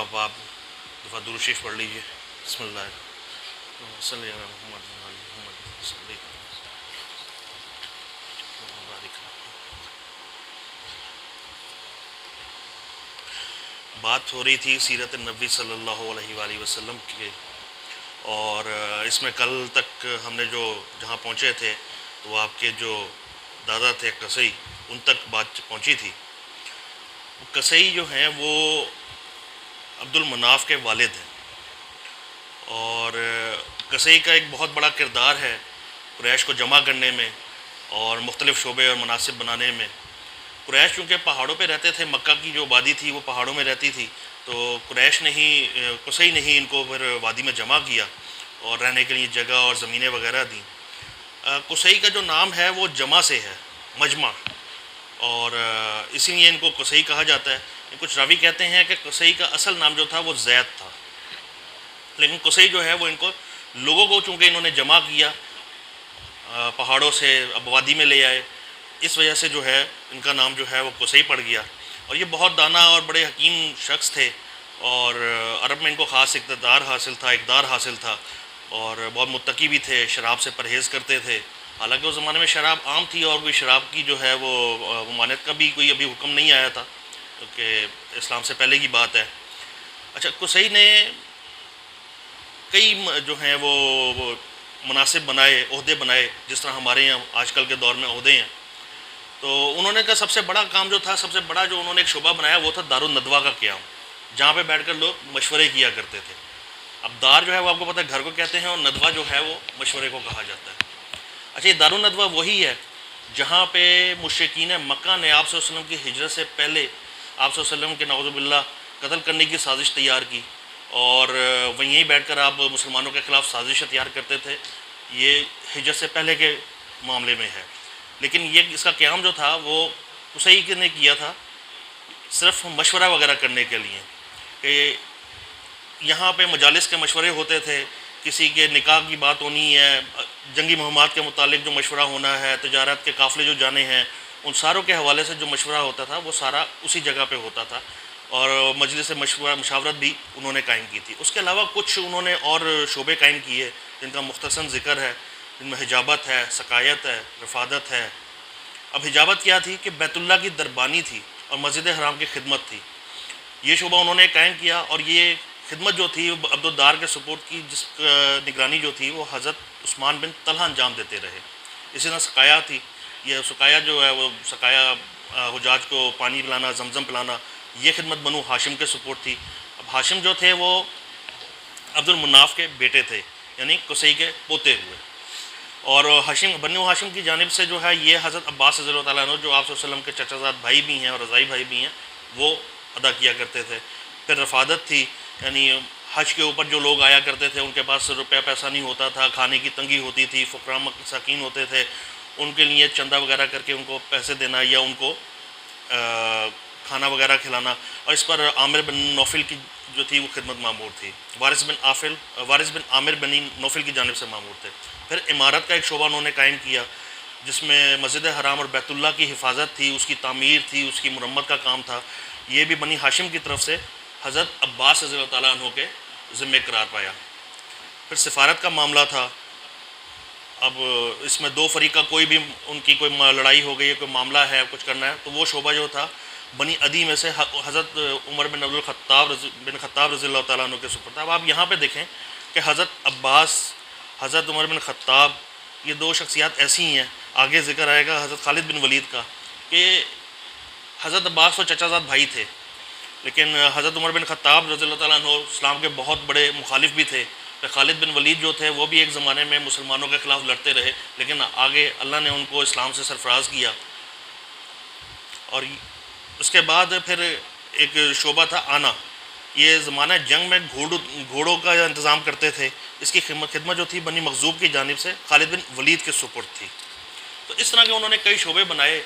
آپ دفعہ درود شریف پڑھ لیجیے. بسم اللہ صلی اللہ محمد محمد صلی بات ہو رہی تھی سیرت نبی صلی اللہ علیہ وآلہ وسلم کی، اور اس میں کل تک ہم نے جہاں پہنچے تھے تو آپ کے جو دادا تھے قصی، ان تک بات پہنچی تھی. قصی جو ہیں وہ عبد المناف کے والد ہیں، اور قصی کا ایک بہت بڑا کردار ہے قریش کو جمع کرنے میں اور مختلف شعبے اور مناصب بنانے میں. قریش چونکہ پہاڑوں پہ رہتے تھے، مکہ کی جو آبادی تھی وہ پہاڑوں میں رہتی تھی، تو قصی نے ہی ان کو پھر وادی میں جمع کیا اور رہنے کے لیے جگہ اور زمینیں وغیرہ دیں. قصی کا جو نام ہے وہ جمع سے ہے، مجمع، اور اسی لیے ان کو قصی کہا جاتا ہے. کچھ راوی کہتے ہیں کہ قصی کا اصل نام جو تھا وہ زید تھا، لیکن قصی جو ہے وہ ان کو لوگوں کو چونکہ انہوں نے جمع کیا پہاڑوں سے اب وادی میں لے آئے، اس وجہ سے جو ہے ان کا نام جو ہے وہ قصی پڑ گیا. اور یہ بہت دانا اور بڑے حکیم شخص تھے، اور عرب میں ان کو خاص اقتدار حاصل تھا، اور بہت متقی بھی تھے، شراب سے پرہیز کرتے تھے. حالانکہ اس زمانے میں شراب عام تھی اور کوئی شراب کی جو ہے وہ ممانعت کا بھی کوئی ابھی حکم نہیں آیا تھا، کیونکہ اسلام سے پہلے کی بات ہے. اچھا، قصی نے کئی جو ہیں وہ مناصب بنائے، عہدے بنائے، جس طرح ہمارے یہاں آج کل کے دور میں عہدے ہیں. تو انہوں نے کا سب سے بڑا کام جو تھا، سب سے بڑا جو انہوں نے ایک شعبہ بنایا وہ تھا دار الندوہ کا قیام، جہاں پہ بیٹھ کر لوگ مشورے کیا کرتے تھے. اب دار جو ہے وہ آپ کو پتہ ہے گھر کو کہتے ہیں، اور ندوہ جو ہے وہ مشورے کو کہا جاتا ہے. اچھا، یہ دار الندوہ وہی ہے جہاں پہ مشرکین مکہ نے آپ صلی اللہ علیہ وسلم کی ہجرت سے پہلے آپ صلی اللہ علیہ وسلم کے نعوذ باللہ قتل کرنے کی سازش تیار کی، اور وہیں بیٹھ کر آپ مسلمانوں کے خلاف سازشیں تیار کرتے تھے. یہ ہجرت سے پہلے کے معاملے میں ہے، لیکن اس کا قیام جو تھا وہ قصی نے کیا تھا صرف مشورہ وغیرہ کرنے کے لیے، کہ یہاں پہ مجالس کے مشورے ہوتے تھے، کسی کے نکاح کی بات ہونی ہے، جنگی مہمات کے متعلق جو مشورہ ہونا ہے، تجارت کے قافلے جو جانے ہیں، ان ساروں کے حوالے سے جو مشورہ ہوتا تھا وہ سارا اسی جگہ پہ ہوتا تھا. اور مجلس مشاورت بھی انہوں نے قائم کی تھی. اس کے علاوہ کچھ انہوں نے اور شعبے قائم کیے جن کا مختصر ذکر ہے، جن میں حجابت ہے، سقایت ہے، رفادت ہے. اب حجابت کیا تھی کہ بیت اللہ کی دربانی تھی اور مسجد حرام کی خدمت تھی. یہ شعبہ انہوں نے قائم کیا، اور یہ خدمت جو تھی عبد الدار کے سپورٹ کی، جس نگرانی جو تھی وہ حضرت عثمان بن طلحہ انجام دیتے رہے. اسی طرح سقایا تھی، یہ سقایا جو ہے وہ سقایا حجاج کو پانی پلانا، زمزم پلانا، یہ خدمت بنو ہاشم کے سپورٹ تھی. اب ہاشم جو تھے وہ عبد المناف کے بیٹے تھے، یعنی قصی کے پوتے ہوئے. اور بنو ہاشم کی جانب سے جو ہے یہ حضرت عباس رضی اللہ تعالیٰ عنہ جو آپ صلی اللہ علیہ وسلم کے چچا زاد بھائی بھی ہیں اور رضائی بھائی بھی ہیں، وہ ادا کیا کرتے تھے. پھر رفادت تھی، یعنی حج کے اوپر جو لوگ آیا کرتے تھے، ان کے پاس روپیہ پیسہ نہیں ہوتا تھا، کھانے کی تنگی ہوتی تھی، فقراء مساکین ہوتے تھے، ان کے لیے چندہ وغیرہ کر کے ان کو پیسے دینا یا ان کو کھانا وغیرہ کھلانا. اور اس پر عامر بن نوفل کی جو تھی وہ خدمت معمور تھی، وارث بن عامر بن نوفل کی جانب سے معمور تھے. پھر عمارت کا ایک شعبہ انہوں نے قائم کیا، جس میں مسجد حرام اور بیت اللہ کی حفاظت تھی، اس کی تعمیر تھی، اس کی مرمت کا کام تھا. یہ بھی بنی ہاشم کی طرف سے حضرت عباس رضی اللہ تعالیٰ عنہ کے ذمہ قرار پایا. پھر سفارت کا معاملہ تھا. اب اس میں دو فریق کا کوئی بھی ان کی کوئی لڑائی ہو گئی ہے، کوئی معاملہ ہے، کچھ کرنا ہے، تو وہ شعبہ جو تھا بنی عدی میں سے حضرت عمر بن خطاب رضی اللہ تعالیٰ عنہ کے سپرد تھا. اب آپ یہاں پہ دیکھیں کہ حضرت عباس، حضرت عمر بن خطاب، یہ دو شخصیات ایسی ہیں. آگے ذکر آئے گا حضرت خالد بن ولید کا، کہ حضرت عباس و چچا زاد بھائی تھے، لیکن حضرت عمر بن خطاب رضی اللہ تعالیٰ عنہ اسلام کے بہت بڑے مخالف بھی تھے. پھر خالد بن ولید جو تھے وہ بھی ایک زمانے میں مسلمانوں کے خلاف لڑتے رہے، لیکن آگے اللہ نے ان کو اسلام سے سرفراز کیا. اور اس کے بعد پھر ایک شعبہ تھا آنا. یہ زمانہ جنگ میں گھوڑوں کا انتظام کرتے تھے. اس کی خدمت جو تھی بنی مخزوم کی جانب سے خالد بن ولید کے سپرد تھی. تو اس طرح کے انہوں نے کئی شعبے بنائے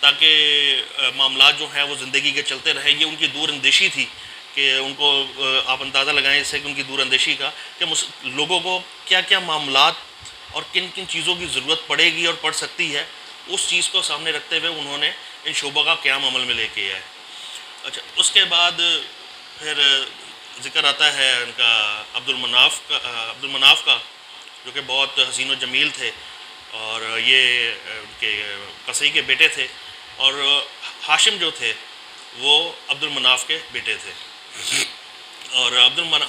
تاکہ معاملات جو ہیں وہ زندگی کے چلتے رہے. یہ ان کی دور اندیشی تھی کہ ان کو آپ اندازہ لگائیں اس سے کہ ان کی دور اندیشی کا کہ لوگوں کو کیا کیا معاملات اور کن کن چیزوں کی ضرورت پڑے گی اور پڑ سکتی ہے، اس چیز کو سامنے رکھتے ہوئے انہوں نے ان شعبوں کا قیام عمل میں لے کے آئے. اچھا، اس کے بعد پھر ذکر آتا ہے ان کا عبد المناف کا، جو کہ بہت حسین و جمیل تھے، اور یہ ان کے قصی کے بیٹے تھے، اور ہاشم جو تھے وہ عبد المناف کے بیٹے تھے، اور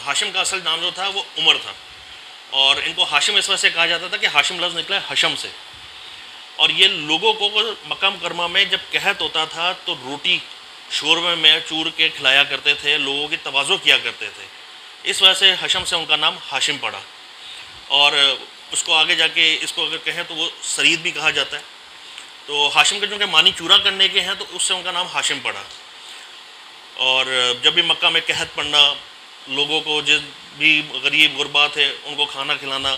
ہاشم کا اصل نام جو تھا وہ عمر تھا، اور ان کو ہاشم اس وجہ سے کہا جاتا تھا کہ ہاشم لفظ نکلا ہے حشم سے، اور یہ لوگوں کو مکہ مکرمہ میں جب قحط ہوتا تھا تو روٹی شوربے میں چور کے کھلایا کرتے تھے، لوگوں کی تواضع کیا کرتے تھے، اس وجہ سے حشم سے ان کا نام ہاشم پڑا، اور اس کو آگے جا کے اس کو اگر کہیں تو وہ سرید بھی کہا جاتا ہے، تو ہاشم کے چونکہ معنی چورا کرنے کے ہیں تو اس سے ان کا نام ہاشم پڑا، اور جب بھی مکہ میں قحط پڑنا، لوگوں کو جس بھی غریب غربا تھے ان کو کھانا کھلانا،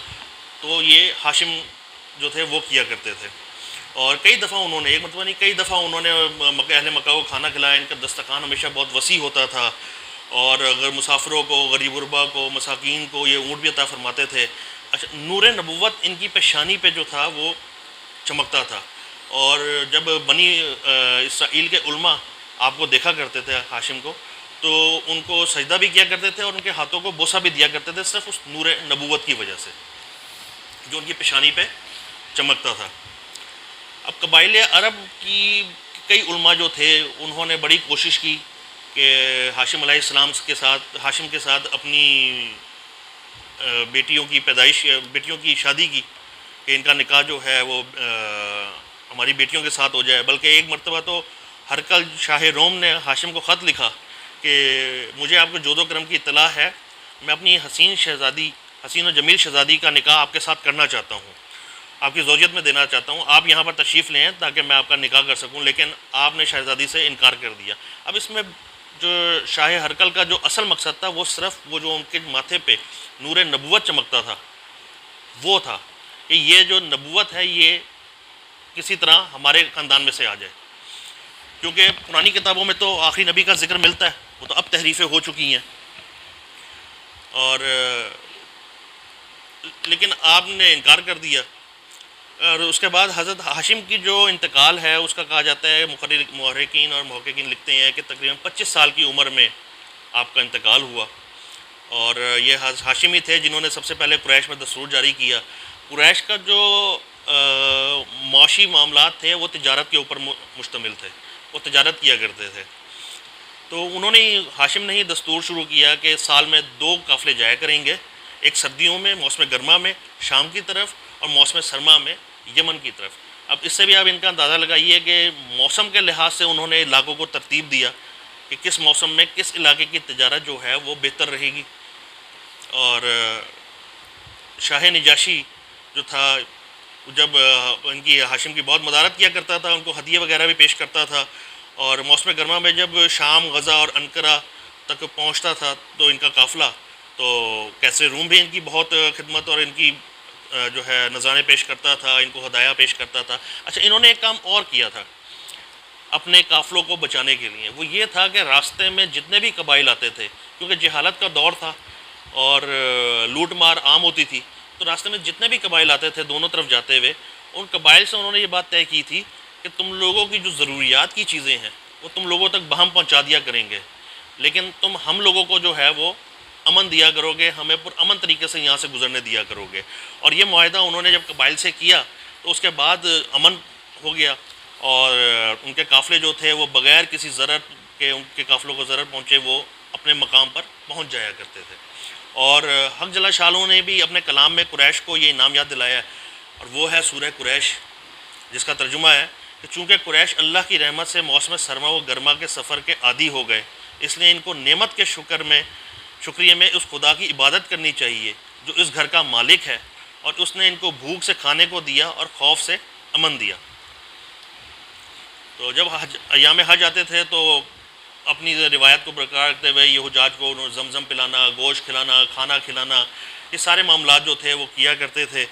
تو یہ ہاشم جو تھے وہ کیا کرتے تھے، اور کئی دفعہ انہوں نے، ایک مرتبہ نہیں کئی دفعہ انہوں نے اہل مکہ کو کھانا کھلایا، ان کا دسترخوان ہمیشہ بہت وسیع ہوتا تھا، اور اگر مسافروں کو، غریب غربا کو، مساکین کو یہ اونٹ بھی عطا فرماتے تھے۔ اچھا، نور نبوت ان کی پیشانی پہ جو تھا وہ چمکتا تھا، اور جب بنی اسرائیل کے علماء آپ کو دیکھا کرتے تھے ہاشم کو، تو ان کو سجدہ بھی کیا کرتے تھے اور ان کے ہاتھوں کو بوسہ بھی دیا کرتے تھے، صرف اس نور نبوت کی وجہ سے جو ان کی پیشانی پہ چمکتا تھا۔ اب قبائل عرب کی کئی علماء جو تھے انہوں نے بڑی کوشش کی کہ ہاشم علیہ السلام کے ساتھ، ہاشم کے ساتھ اپنی بیٹیوں کی شادی کی، کہ ان کا نکاح جو ہے وہ ہماری بیٹیوں کے ساتھ ہو جائے، بلکہ ایک مرتبہ تو ہرقل شاہ روم نے ہاشم کو خط لکھا کہ مجھے آپ کو جود و کرم کی اطلاع ہے، میں اپنی حسین و جمیل شہزادی کا نکاح آپ کے ساتھ کرنا چاہتا ہوں، آپ کی زوجیت میں دینا چاہتا ہوں، آپ یہاں پر تشریف لیں تاکہ میں آپ کا نکاح کر سکوں، لیکن آپ نے شہزادی سے انکار کر دیا۔ اب اس میں جو شاہ ہرقل کا جو اصل مقصد تھا وہ صرف وہ جو ان کے ماتھے پہ نور نبوت چمکتا تھا وہ تھا کہ یہ جو نبوت ہے یہ کسی طرح ہمارے خاندان میں سے آ جائے، کیونکہ پرانی کتابوں میں تو آخری نبی کا ذکر ملتا ہے، وہ تو اب تحریفیں ہو چکی ہیں، اور لیکن آپ نے انکار کر دیا، اور اس کے بعد حضرت ہاشم کی جو انتقال ہے اس کا کہا جاتا ہے، محرکین اور محققین لکھتے ہیں کہ تقریباً 25 سال کی عمر میں آپ کا انتقال ہوا، اور یہ ہاشم ہی تھے جنہوں نے سب سے پہلے قریش میں دستور جاری کیا۔ قریش کا جو معاشی معاملات تھے وہ تجارت کے اوپر مشتمل تھے، وہ تجارت کیا کرتے تھے، تو انہوں نے ہاشم نے ہی دستور شروع کیا کہ سال میں 2 قافلے جایا کریں گے، ایک سردیوں میں موسم گرما میں شام کی طرف، اور موسم سرما میں یمن کی طرف۔ اب اس سے بھی آپ ان کا اندازہ لگائیے کہ موسم کے لحاظ سے انہوں نے علاقوں کو ترتیب دیا کہ کس موسم میں کس علاقے کی تجارت جو ہے وہ بہتر رہے گی، اور شاہ نجاشی جو تھا جب ان کی ہاشم کی بہت مدارت کیا کرتا تھا، ان کو ہدیے وغیرہ بھی پیش کرتا تھا، اور موسم گرما میں جب شام، غزہ اور انقرہ تک پہنچتا تھا تو ان کا قافلہ، تو کیسر روم بھی ان کی بہت خدمت اور ان کی جو ہے نذرانے پیش کرتا تھا، ان کو ہدایہ پیش کرتا تھا۔ اچھا، انہوں نے ایک کام اور کیا تھا اپنے قافلوں کو بچانے کے لیے، وہ یہ تھا کہ راستے میں جتنے بھی قبائل آتے تھے، کیونکہ جہالت کا دور تھا اور لوٹ مار عام ہوتی تھی، تو راستے میں جتنے بھی قبائل آتے تھے دونوں طرف جاتے ہوئے، ان قبائل سے انہوں نے یہ بات طے کی تھی کہ تم لوگوں کی جو ضروریات کی چیزیں ہیں وہ تم لوگوں تک بہم پہنچا دیا کریں گے، لیکن تم ہم لوگوں کو جو ہے وہ امن دیا کرو گے، ہمیں پرامن طریقے سے یہاں سے گزرنے دیا کرو گے۔ اور یہ معاہدہ انہوں نے جب قبائل سے کیا تو اس کے بعد امن ہو گیا، اور ان کے قافلے جو تھے وہ بغیر کسی ضرر کے، ان کے قافلوں کو ضرر پہنچے، وہ اپنے مقام پر پہنچ جایا کرتے تھے۔ اور حق جل شانہ نے بھی اپنے کلام میں قریش کو یہ انعام یاد دلایا ہے، اور وہ ہے سورہ قریش، جس کا ترجمہ ہے کہ چونکہ قریش اللہ کی رحمت سے موسم سرما و گرما کے سفر کے عادی ہو گئے، اس لیے ان کو نعمت کے شکریہ میں اس خدا کی عبادت کرنی چاہیے جو اس گھر کا مالک ہے، اور اس نے ان کو بھوک سے کھانے کو دیا اور خوف سے امن دیا۔ تو جب ایام حج آتے تھے تو اپنی روایت کو برقرار رکھتے ہوئے یہ حجاج کو زمزم پلانا، گوشت کھلانا، کھانا کھلانا، یہ سارے معاملات جو تھے وہ کیا کرتے تھے۔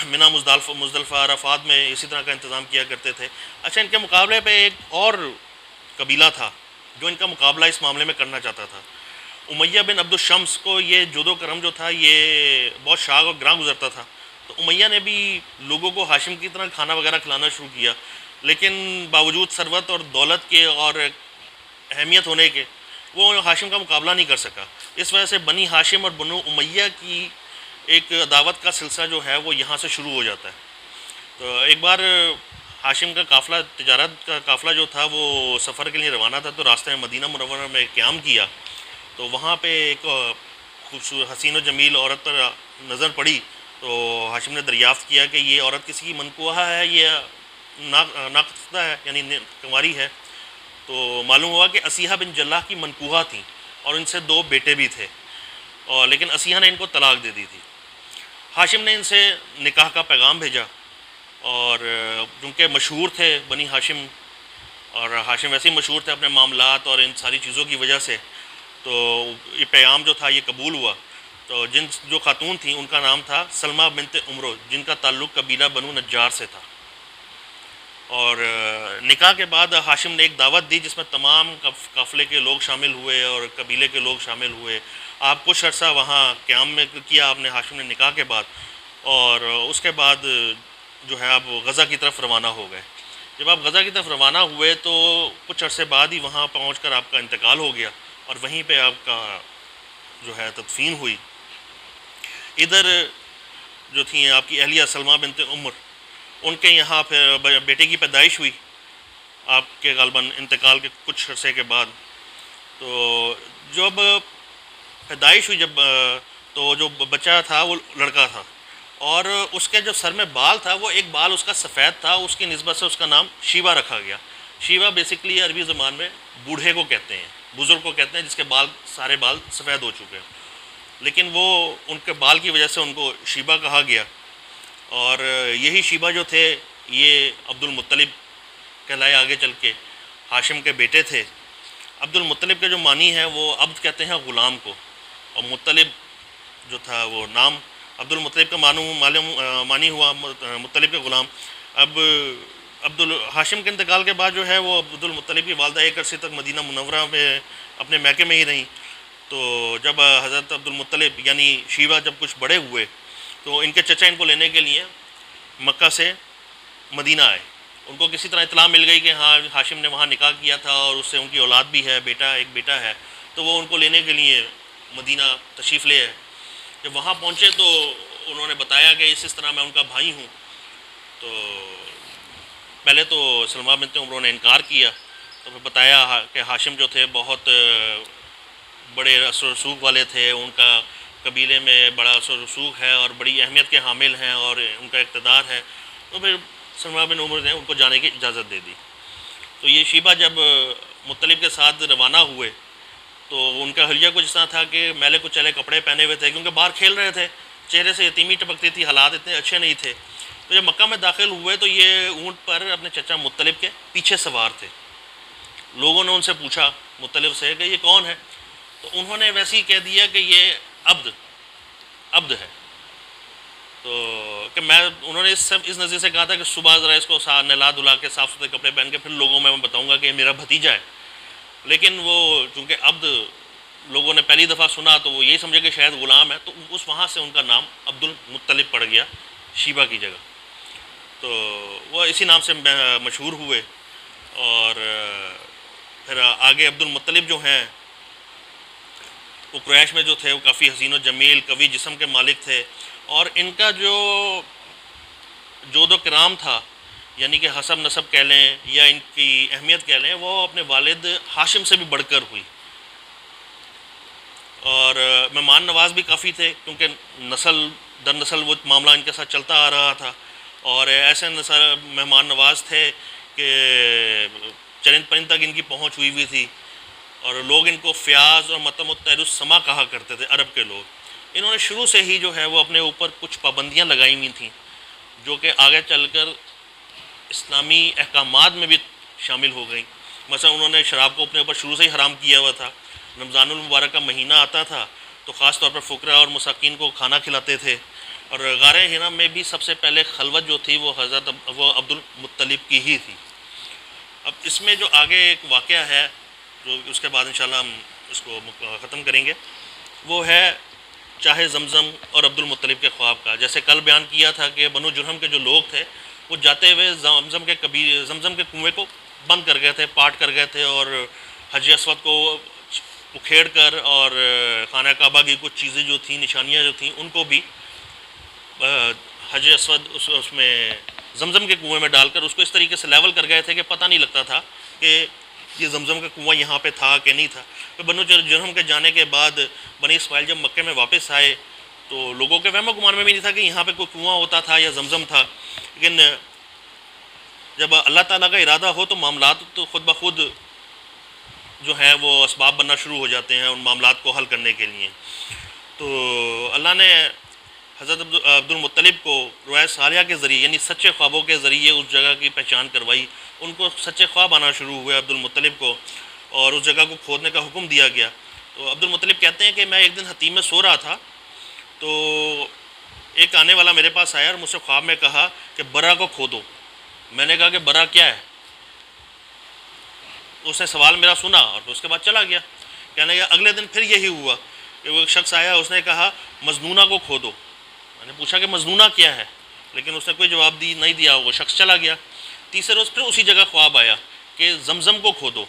منی، مزدلفہ، عرفات میں اسی طرح کا انتظام کیا کرتے تھے۔ اچھا، ان کے مقابلے پہ ایک اور قبیلہ تھا جو ان کا مقابلہ اس معاملے میں کرنا چاہتا تھا۔ امیہ بن عبد الشمس کو یہ جود و کرم جو تھا یہ بہت شاغ اور گراں گزرتا تھا، تو امیہ نے بھی لوگوں کو ہاشم کی طرح کھانا وغیرہ کھلانا شروع کیا، لیکن باوجود ثروت اور دولت کے اور اہمیت ہونے کے، وہ ہاشم کا مقابلہ نہیں کر سکا. اس وجہ سے بنی ہاشم اور بنو امیہ کی ایک عداوت کا سلسلہ جو ہے وہ یہاں سے شروع ہو جاتا ہے. تو ایک بار ہاشم کا قافلہ، تجارت کا قافلہ جو تھا وہ سفر کے لیے روانہ تھا، تو راستے میں مدینہ منورہ میں قیام کیا. تو وہاں پہ ایک خوبصورت حسین و جمیل عورت پر نظر پڑی. تو ہاشم نے دریافت کیا کہ یہ عورت کسی کی منکوحہ ہے یا ناقصدہ ہے، یعنی کنواری ہے. تو معلوم ہوا کہ اسیحہ بن جلاح کی منکوحہ تھیں اور ان سے 2 بیٹے بھی تھے، اور لیکن اسیحہ نے ان کو طلاق دے دی تھی. ہاشم نے ان سے نکاح کا پیغام بھیجا، اور چونکہ مشہور تھے بنی ہاشم، اور ہاشم ویسے ہی مشہور تھے اپنے معاملات اور ان ساری چیزوں کی وجہ سے، تو یہ پیغام جو تھا یہ قبول ہوا. تو جو خاتون تھیں ان کا نام تھا سلمہ بنت عمرو، جن کا تعلق قبیلہ بنو نجار سے تھا. اور نکاح کے بعد ہاشم نے ایک دعوت دی جس میں تمام قافلے کے لوگ شامل ہوئے اور قبیلے کے لوگ شامل ہوئے. آپ کچھ عرصہ وہاں قیام میں کیا آپ نے ہاشم نے نکاح کے بعد، اور اس کے بعد جو ہے آپ غزہ کی طرف روانہ ہو گئے. جب آپ غزہ کی طرف روانہ ہوئے تو کچھ عرصے بعد ہی وہاں پہنچ کر آپ کا انتقال ہو گیا، اور وہیں پہ آپ کا جو ہے تدفین ہوئی. ادھر جو تھیں آپ کی اہلیہ سلمہ بنت عمر، ان کے یہاں پھر بیٹے کی پیدائش ہوئی آپ کے غالباً انتقال کے کچھ عرصے کے بعد. تو جب پیدائش ہوئی تو جو بچہ تھا وہ لڑکا تھا، اور اس کے جو سر میں بال تھا وہ ایک بال اس کا سفید تھا، اس کی نسبت سے اس کا نام شیبہ رکھا گیا. شیبہ بیسکلی عربی زبان میں بوڑھے کو کہتے ہیں، بزرگ کو کہتے ہیں جس کے سارے بال سفید ہو چکے ہیں، لیکن وہ ان کے بال کی وجہ سے ان کو شیبہ کہا گیا. اور یہی شیبہ جو تھے یہ عبد المطلب کہلائے آگے چل کے، ہاشم کے بیٹے تھے. عبد المطلب کے جو معنی ہے وہ عبد کہتے ہیں غلام کو، اور مطلب جو تھا وہ نام. عبد المطلب کا معنی ہوا مطلب کے غلام. اب ہاشم کے انتقال کے بعد جو ہے وہ عبد المطلب کی والدہ ایک عرصے تک مدینہ منورہ میں اپنے میکے میں ہی رہیں. تو جب حضرت عبد المطلب یعنی شیبہ جب کچھ بڑے ہوئے تو ان کے چچا ان کو لینے کے لیے مکہ سے مدینہ آئے. ان کو کسی طرح اطلاع مل گئی کہ ہاں ہاشم نے وہاں نکاح کیا تھا اور اس سے ان کی اولاد بھی ہے، ایک بیٹا ہے. تو وہ ان کو لینے کے لیے مدینہ تشریف لے آئے. جب وہاں پہنچے تو انہوں نے بتایا کہ اس طرح میں ان کا بھائی ہوں. تو پہلے تو سلمہ بنت عمرو نے انکار کیا، تو پھر بتایا کہ ہاشم جو تھے بہت بڑے اثر و رسوخ والے تھے، ان کا قبیلے میں بڑا اثر و رسوخ ہے اور بڑی اہمیت کے حامل ہیں اور ان کا اقتدار ہے. تو پھر سلمہ بن عمرو نے ان کو جانے کی اجازت دے دی. تو یہ شیبہ جب مطلب کے ساتھ روانہ ہوئے تو ان کا حلیہ کچھ اس طرح تھا کہ میلے کچیلے کپڑے پہنے ہوئے تھے، کیونکہ باہر کھیل رہے تھے، چہرے سے یتیمی ٹپکتی تھی، حالات اتنے اچھے نہیں تھے. تو جب مکہ میں داخل ہوئے تو یہ اونٹ پر اپنے چچا مطلب کے پیچھے سوار تھے. لوگوں نے ان سے پوچھا مطلب سے کہ یہ کون ہے؟ تو انہوں نے ویسے ہی کہہ دیا کہ یہ عبد ہے. تو کہ انہوں نے اس نظر سے کہا تھا کہ صبح ذرا اس کو نہلا دھلا کے صاف ستھرے کپڑے پہن کے پھر لوگوں میں بتاؤں گا کہ یہ میرا بھتیجا ہے. لیکن وہ چونکہ عبد لوگوں نے پہلی دفعہ سنا تو وہ یہی سمجھے کہ شاید غلام ہے، تو وہاں سے ان کا نام عبد المطلب پڑ گیا شیبہ کی جگہ. تو وہ اسی نام سے مشہور ہوئے. اور پھر آگے عبد المطلب جو ہیں وہ قریش میں جو تھے وہ کافی حسین و جمیل قوی جسم کے مالک تھے، اور ان کا جو جود و کرام تھا، یعنی کہ حسب نسب کہہ لیں یا ان کی اہمیت کہہ لیں، وہ اپنے والد ہاشم سے بھی بڑھ کر ہوئی. اور مہمان نواز بھی کافی تھے، کیونکہ نسل در نسل وہ معاملہ ان کے ساتھ چلتا آ رہا تھا. اور ایسے مہمان نواز تھے کہ چرند پرند تک ان کی پہنچ ہوئی تھی، اور لوگ ان کو فیاض اور متم الطیر السما کہا کرتے تھے عرب کے لوگ. انہوں نے شروع سے ہی جو ہے وہ اپنے اوپر کچھ پابندیاں لگائی ہوئی تھیں جو کہ آگے چل کر اسلامی احکامات میں بھی شامل ہو گئیں. مثلا انہوں نے شراب کو اپنے اوپر شروع سے ہی حرام کیا ہوا تھا. رمضان المبارک کا مہینہ آتا تھا تو خاص طور پر فقراء اور مساکین کو کھانا کھلاتے تھے. اور غار حرا میں بھی سب سے پہلے خلوت جو تھی وہ عبد المطلب کی ہی تھی. اب اس میں جو آگے ایک واقعہ ہے جو اس کے بعد انشاءاللہ ہم اس کو ختم کریں گے، وہ ہے چاہے زمزم اور عبد المطلب کے خواب کا. جیسے کل بیان کیا تھا کہ بنو جرہم کے جو لوگ تھے وہ جاتے ہوئے زمزم کے کنویں کو بند کر گئے تھے، پاٹ کر گئے تھے، اور حجر اسود کو اکھیڑ کر اور خانہ کعبہ کی کچھ چیزیں جو تھیں، نشانیاں جو تھیں، ان کو بھی حجر اسود اس میں زمزم کے کنویں میں ڈال کر اس کو اس طریقے سے لیول کر گئے تھے کہ پتہ نہیں لگتا تھا کہ یہ زمزم کا کنواں یہاں پہ تھا کہ نہیں تھا۔ تو بنو جرہم کے جانے کے بعد بنی اسماعیل جب مکے میں واپس آئے تو لوگوں کے وہم و گمان میں بھی نہیں تھا کہ یہاں پہ کوئی کنواں ہوتا تھا یا زمزم تھا، لیکن جب اللہ تعالیٰ کا ارادہ ہو تو معاملات تو خود بخود جو ہیں وہ اسباب بننا شروع ہو جاتے ہیں ان معاملات کو حل کرنے کے لیے۔ تو اللہ نے حضرت عبد المطلب کو رؤیا صالحہ کے ذریعے یعنی سچے خوابوں کے ذریعے اس جگہ کی پہچان کروائی، ان کو سچے خواب آنا شروع ہوئے عبد المطلب کو، اور اس جگہ کو کھودنے کا حکم دیا گیا۔ تو عبد المطلب کہتے ہیں کہ میں ایک دن حتیم میں سو رہا تھا تو ایک آنے والا میرے پاس آیا اور مجھ سے خواب میں کہا کہ برا کو کھودو۔ میں نے کہا کہ برا کیا ہے؟ اس نے سوال میرا سنا اور اس کے بعد چلا گیا۔ کہنے لگا اگلے دن پھر یہی ہوا کہ وہ ایک شخص آیا، اس نے کہا مجنونہ کو کھودو۔ میں نے پوچھا کہ مجنونہ کیا ہے، لیکن اس نے کوئی جواب نہیں دیا، وہ شخص چلا گیا۔ تیسرے روز پھر اسی جگہ خواب آیا کہ زمزم کو کھودو،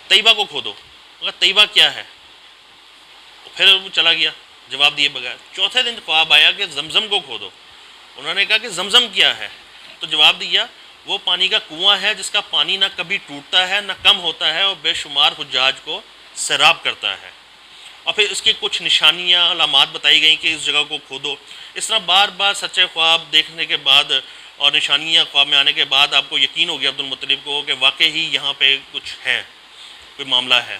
طیبہ کو کھودو۔ مگر طیبہ کیا ہے؟ پھر وہ چلا گیا جواب دیے بغیر۔ چوتھے دن خواب آیا کہ زمزم کو کھودو۔ انہوں نے کہا کہ زمزم کیا ہے؟ تو جواب دیا وہ پانی کا کنواں ہے جس کا پانی نہ کبھی ٹوٹتا ہے نہ کم ہوتا ہے اور بے شمار حجاج کو سیراب کرتا ہے۔ اور پھر اس کی کچھ نشانیاں علامات بتائی گئیں کہ اس جگہ کو کھودو۔ اس طرح بار بار سچے خواب دیکھنے کے بعد اور نشانیاں خواب میں آنے کے بعد آپ کو یقین ہو گیا عبد المطلب کو کہ واقعی ہی یہاں پہ کچھ ہے، کوئی معاملہ ہے۔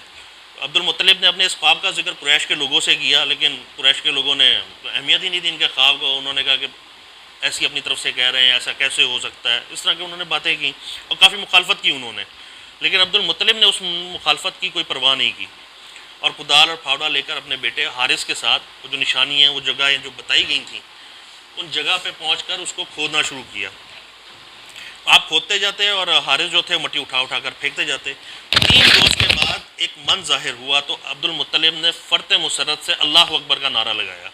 عبد المطلب نے اپنے اس خواب کا ذکر قریش کے لوگوں سے کیا، لیکن قریش کے لوگوں نے اہمیت ہی نہیں دی ان کے خواب کو۔ انہوں نے کہا کہ ایسی اپنی طرف سے کہہ رہے ہیں، ایسا کیسے ہو سکتا ہے، اس طرح کی انہوں نے باتیں کی اور کافی مخالفت کی انہوں نے، لیکن عبد المطلب نے اس مخالفت کی کوئی پرواہ نہیں کی اور کدال اور پھاوڑا لے کر اپنے بیٹے حارث کے ساتھ وہ جو نشانیاں وہ جگہیں جو بتائی گئی تھیں ان جگہ پہ پہنچ کر اس کو کھودنا شروع کیا۔ آپ کھودتے جاتے اور حارث جو تھے مٹی اٹھا اٹھا کر پھینکتے جاتے۔ 3 روز کے بعد ایک من ظاہر ہوا تو عبد المطلب نے فرط مسرت سے اللہ اکبر کا نعرہ لگایا،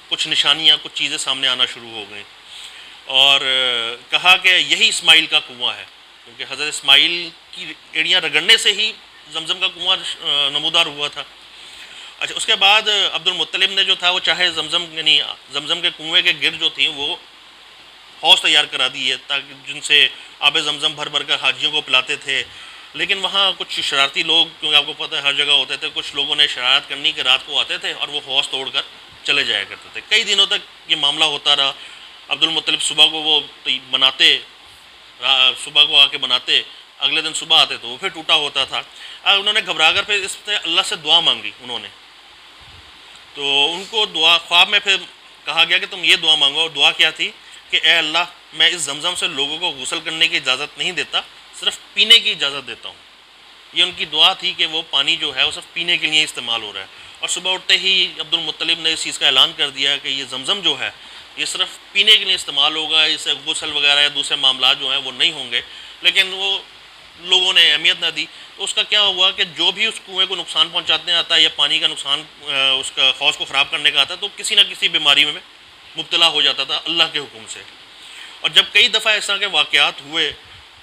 کچھ نشانیاں کچھ چیزیں سامنے آنا شروع ہو گئیں اور کہا کہ یہی اسماعیل کا کنواں ہے، کیونکہ حضرت اسماعیل کی ایڑیاں رگڑنے سے ہی زمزم کا کنواں نمودار ہوا تھا۔ اچھا، اس کے بعد عبد المطلب نے جو تھا وہ چاہے زمزم کے کنویں کے گرد جو تھیں وہ حوض تیار کرا دی ہے تاکہ جن سے آب زمزم بھر بھر کر حاجیوں کو پلاتے تھے، لیکن وہاں کچھ شرارتی لوگ، کیونکہ آپ کو پتہ ہے ہر جگہ ہوتے تھے، کچھ لوگوں نے شرارت کرنی کہ رات کو آتے تھے اور وہ حوض توڑ کر چلے جایا کرتے تھے۔ کئی دنوں تک یہ معاملہ ہوتا رہا۔ عبد المطلب صبح کو وہ بناتے، صبح کو آ کے بناتے، اگلے دن صبح آتے تو وہ پھر ٹوٹا ہوتا تھا۔ انہوں نے گھبرا کر پھر اس سے اللہ سے دعا مانگی انہوں نے، تو ان کو دعا خواب میں پھر کہا گیا کہ تم یہ دعا مانگو، اور دعا کیا تھی کہ اے اللہ میں اس زمزم سے لوگوں کو غسل کرنے کی اجازت نہیں دیتا، صرف پینے کی اجازت دیتا ہوں۔ یہ ان کی دعا تھی کہ وہ پانی جو ہے وہ صرف پینے کے لیے استعمال ہو رہا ہے، اور صبح اٹھتے ہی عبد المطلب نے اس چیز کا اعلان کر دیا کہ یہ زمزم جو ہے یہ صرف پینے کے لیے استعمال ہوگا، اس سے غسل وغیرہ یا دوسرے معاملات جو ہیں وہ نہیں ہوں گے۔ لیکن وہ لوگوں نے اہمیت نہ دی، تو اس کا کیا ہوا کہ جو بھی اس کنویں کو نقصان پہنچاتے آتا ہے یا پانی کا نقصان اس کا حوض کو خراب کرنے کا آتا ہے تو کسی نہ کسی بیماری میں مبتلا ہو جاتا تھا اللہ کے حکم سے۔ اور جب کئی دفعہ اس طرح کے واقعات ہوئے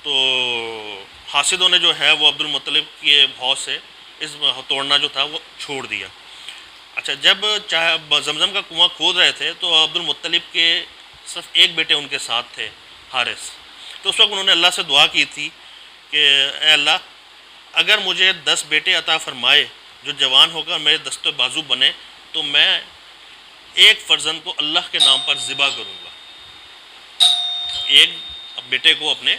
تو حاسدوں نے جو ہے وہ عبد المطلب کے حوض سے اس توڑنا جو تھا وہ چھوڑ دیا۔ اچھا، جب چاہے زمزم کا کنواں کھود رہے تھے تو عبد المطلب کے صرف ایک بیٹے ان کے ساتھ تھے، حارث۔ تو اس وقت انہوں نے اللہ سے دعا کی تھی کہ اے اللہ اگر مجھے 10 بیٹے عطا فرمائے جو جوان ہو کر میرے دست و بازو بنے تو میں ایک فرزند کو اللہ کے نام پر ذبح کروں گا، ایک بیٹے کو اپنے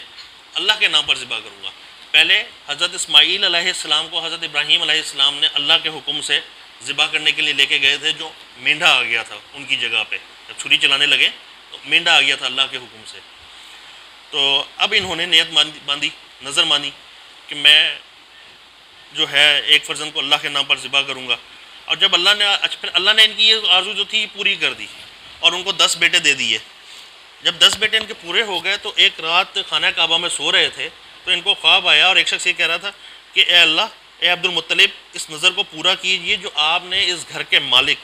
اللہ کے نام پر ذبح کروں گا۔ پہلے حضرت اسماعیل علیہ السلام کو حضرت ابراہیم علیہ السلام نے اللہ کے حکم سے ذبح کرنے کے لیے لے کے گئے تھے، جو مینڈھا آ گیا تھا ان کی جگہ پہ، جب چھری چلانے لگے تو مینڈھا آ گیا تھا اللہ کے حکم سے۔ تو اب انہوں نے نیت باندھی، نظر مانی کہ میں جو ہے ایک فرزند کو اللہ کے نام پر ذبح کروں گا۔ اور جب پھر اللہ نے ان کی یہ آرزو جو تھی پوری کر دی اور ان کو 10 بیٹے دے دیے۔ جب 10 بیٹے ان کے پورے ہو گئے تو ایک رات خانہ کعبہ میں سو رہے تھے تو ان کو خواب آیا اور ایک شخص یہ کہہ رہا تھا کہ اے اللہ، اے عبد المطلب، اس نظر کو پورا کیجئے جو آپ نے اس گھر کے مالک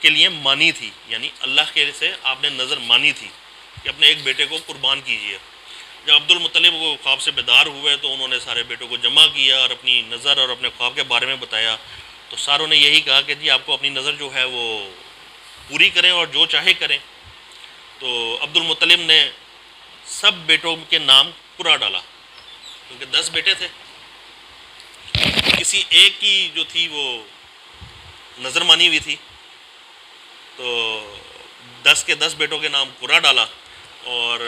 کے لیے مانی تھی، یعنی اللہ کے سے آپ نے نظر مانی تھی کہ اپنے ایک بیٹے کو قربان کیجئے۔ جب عبد المطلب وہ خواب سے بیدار ہوئے تو انہوں نے سارے بیٹوں کو جمع کیا اور اپنی نظر اور اپنے خواب کے بارے میں بتایا. تو ساروں نے یہی کہا کہ جی آپ کو اپنی نظر جو ہے وہ پوری کریں اور جو چاہے کریں. تو عبد المطلب نے سب بیٹوں کے نام قرا ڈالا کیونکہ 10 بیٹے تھے. کسی ایک کی جو تھی وہ نظر مانی ہوئی تھی تو 10 کے 10 بیٹوں کے نام قرا ڈالا. اور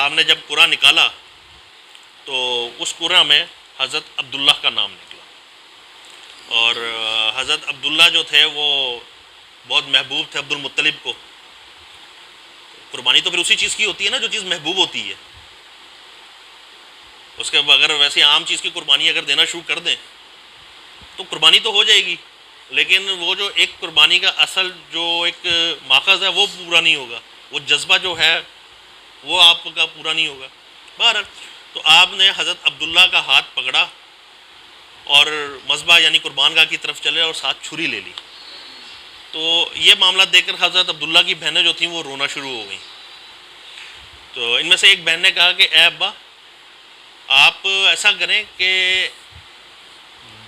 آپ نے جب قرا نکالا تو اس قرا میں حضرت عبداللہ کا نام نکلا. اور حضرت عبداللہ جو تھے وہ بہت محبوب تھے عبد المطلب کو. قربانی تو پھر اسی چیز کی ہوتی ہے نا جو چیز محبوب ہوتی ہے. اس کے اگر ویسے عام چیز کی قربانی اگر دینا شروع کر دیں تو قربانی تو ہو جائے گی لیکن وہ جو ایک قربانی کا اصل جو ایک ماخذ ہے وہ پورا نہیں ہوگا. وہ جذبہ جو ہے وہ آپ کا پورا نہیں ہوگا. بہرحال تو آپ نے حضرت عبداللہ کا ہاتھ پکڑا اور مذبح یعنی قربان گاہ کی طرف چلے اور ساتھ چھری لے لی. تو یہ معاملہ دیکھ کر حضرت عبداللہ کی بہنیں جو تھیں وہ رونا شروع ہو گئیں. تو ان میں سے ایک بہن نے کہا کہ اے ابا آپ ایسا کریں کہ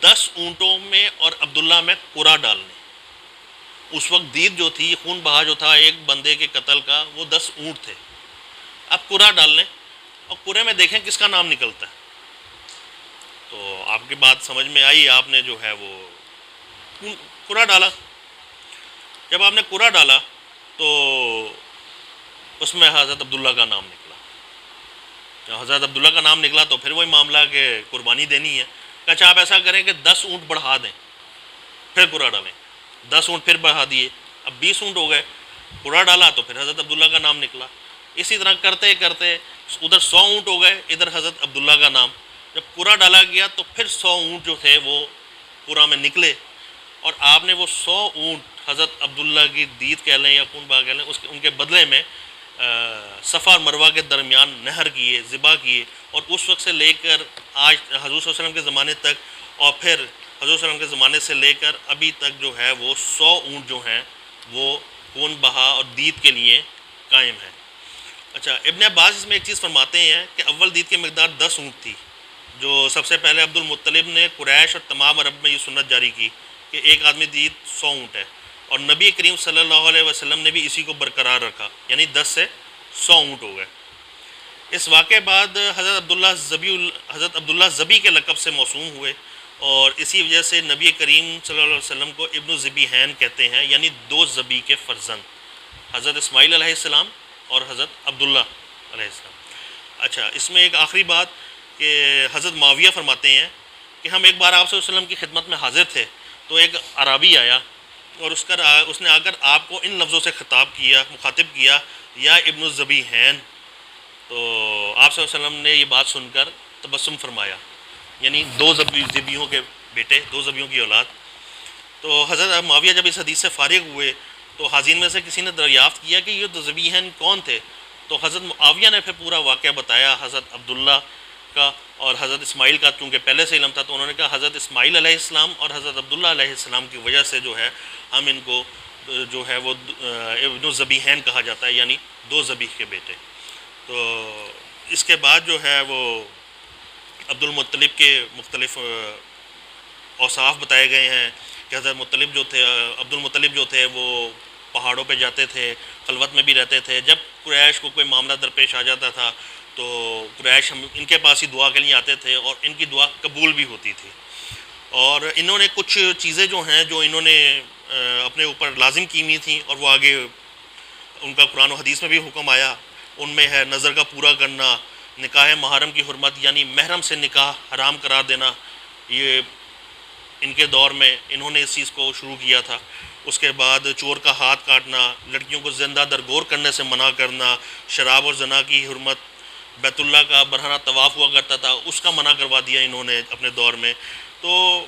10 اونٹوں میں اور عبداللہ میں قرا ڈال لیں. اس وقت دید جو تھی خون بہا جو تھا ایک بندے کے قتل کا وہ 10 اونٹ تھے. آپ قرا ڈال لیں اور قرے میں دیکھیں کس کا نام نکلتا ہے. تو آپ کی بات سمجھ میں آئی. آپ نے جو ہے وہ قرا ڈالا. جب آپ نے قرا ڈالا تو اس میں حضرت عبداللہ کا نام نکلا. جب حضرت عبداللہ کا نام نکلا تو پھر وہی معاملہ کہ قربانی دینی ہے. کہ اچھا آپ ایسا کریں کہ 10 اونٹ بڑھا دیں پھر قرا ڈالیں. 10 اونٹ پھر بڑھا دیے. اب 20 اونٹ ہو گئے. قرا ڈالا تو پھر حضرت عبداللہ کا نام نکلا. اسی طرح کرتے کرتے ادھر 100 اونٹ ہو گئے ادھر حضرت عبداللہ کا نام. جب قرا ڈالا گیا تو پھر 100 اونٹ جو تھے وہ قرا میں نکلے اور آپ نے وہ 100 اونٹ حضرت عبداللہ کی دید کہہ لیں یا خون بہا کہہ لیں ان کے بدلے میں صفا اور مروہ کے درمیان نہر کیے ذبح کیے. اور اس وقت سے لے کر آج حضور صلی اللہ علیہ وسلم کے زمانے تک اور پھر حضور صلی اللہ علیہ وسلم کے زمانے سے لے کر ابھی تک جو ہے وہ 100 اونٹ جو ہیں وہ خون بہا اور دید کے لیے قائم ہیں. اچھا ابن عباس اس میں ایک چیز فرماتے ہیں کہ اول دید کی مقدار 10 اونٹ تھی جو سب سے پہلے عبد المطلب نے قریش اور تمام عرب میں یہ سنت جاری کی کہ ایک آدمی دید 100 اونٹ ہے. اور نبی کریم صلی اللہ علیہ وسلم نے بھی اسی کو برقرار رکھا یعنی 10 سے 100 اونٹ ہو گئے. اس واقعے بعد حضرت عبداللہ ذبی کے لقب سے موسوم ہوئے اور اسی وجہ سے نبی کریم صلی اللہ علیہ وسلم کو ابن الذبیحین کہتے ہیں یعنی 2 ذبی کے فرزند حضرت اسماعیل علیہ السلام اور حضرت عبداللہ علیہ السلام. اچھا اس میں ایک آخری بات کہ حضرت معاویہ فرماتے ہیں کہ ہم ایک بار آپ صلی اللہ علیہ وسلم کی خدمت میں حاضر تھے تو ایک عرابی آیا اور اس نے آ کر آپ کو ان لفظوں سے مخاطب کیا یا ابن الذبیحین. تو آپ صلی اللہ علیہ وسلم نے یہ بات سن کر تبسم فرمایا یعنی 2 ذبیحوں کے بیٹے 2 ذبیحوں کی اولاد. تو حضرت معاویہ جب اس حدیث سے فارغ ہوئے تو حاضرین میں سے کسی نے دریافت کیا کہ یہ ذبیحین کون تھے. تو حضرت معاویہ نے پھر پورا واقعہ بتایا حضرت عبداللہ کا اور حضرت اسماعیل کا. چونکہ پہلے سے علم تھا تو انہوں نے کہا حضرت اسماعیل علیہ السلام اور حضرت عبداللہ علیہ السلام کی وجہ سے جو ہے ہم ان کو جو ہے وہ ابن الذبیحین کہا جاتا ہے یعنی 2 ذبیح کے بیٹے. تو اس کے بعد جو ہے وہ عبد المطلب کے مختلف اوصاف بتائے گئے ہیں کہ حضرت عبد المطلب جو تھے وہ پہاڑوں پہ جاتے تھے خلوت میں بھی رہتے تھے. جب قریش کو کوئی معاملہ درپیش آ جاتا تھا تو قریش ان کے پاس ہی دعا کے لیے آتے تھے اور ان کی دعا قبول بھی ہوتی تھی. اور انہوں نے کچھ چیزیں جو ہیں جو انہوں نے اپنے اوپر لازم کی ہوئی تھیں اور وہ آگے ان کا قرآن و حدیث میں بھی حکم آیا. ان میں ہے نظر کا پورا کرنا, نکاح محرم کی حرمت یعنی محرم سے نکاح حرام قرار دینا. یہ ان کے دور میں انہوں نے اس چیز کو شروع کیا تھا. اس کے بعد چور کا ہاتھ کاٹنا, لڑکیوں کو زندہ درگور کرنے سے منع کرنا, شراب اور زنا کی حرمت, بیت اللہ کا برہنہ طواف ہوا کرتا تھا اس کا منع کروا دیا انہوں نے اپنے دور میں. تو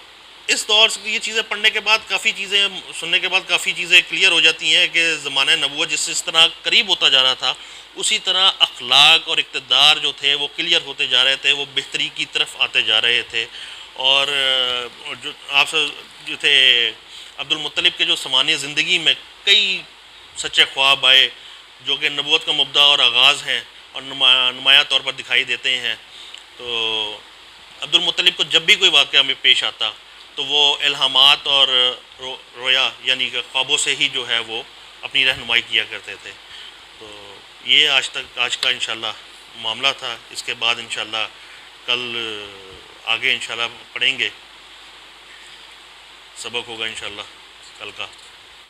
اس دور سے یہ چیزیں پڑھنے کے بعد کافی چیزیں سننے کے بعد کافی چیزیں کلیئر ہو جاتی ہیں کہ زمانہ نبوت جس طرح قریب ہوتا جا رہا تھا اسی طرح اخلاق اور اقتدار جو تھے وہ کلیئر ہوتے جا رہے تھے, وہ بہتری کی طرف آتے جا رہے تھے. اور جو آپ جو تھے عبد المطلب کے جو سمانح زندگی میں کئی سچے خواب آئے جو کہ نبوت کا مبدا اور آغاز ہیں. اور نمایاں طور پر دکھائی دیتے ہیں. تو عبد المطلب کو جب بھی کوئی واقعہ میں پیش آتا تو وہ الہامات اور رویا یعنی کہ خوابوں سے ہی جو ہے وہ اپنی رہنمائی کیا کرتے تھے. تو یہ آج کا انشاءاللہ معاملہ تھا. اس کے بعد انشاءاللہ کل آگے انشاءاللہ پڑھیں گے، سبق ہوگا انشاءاللہ کل کا.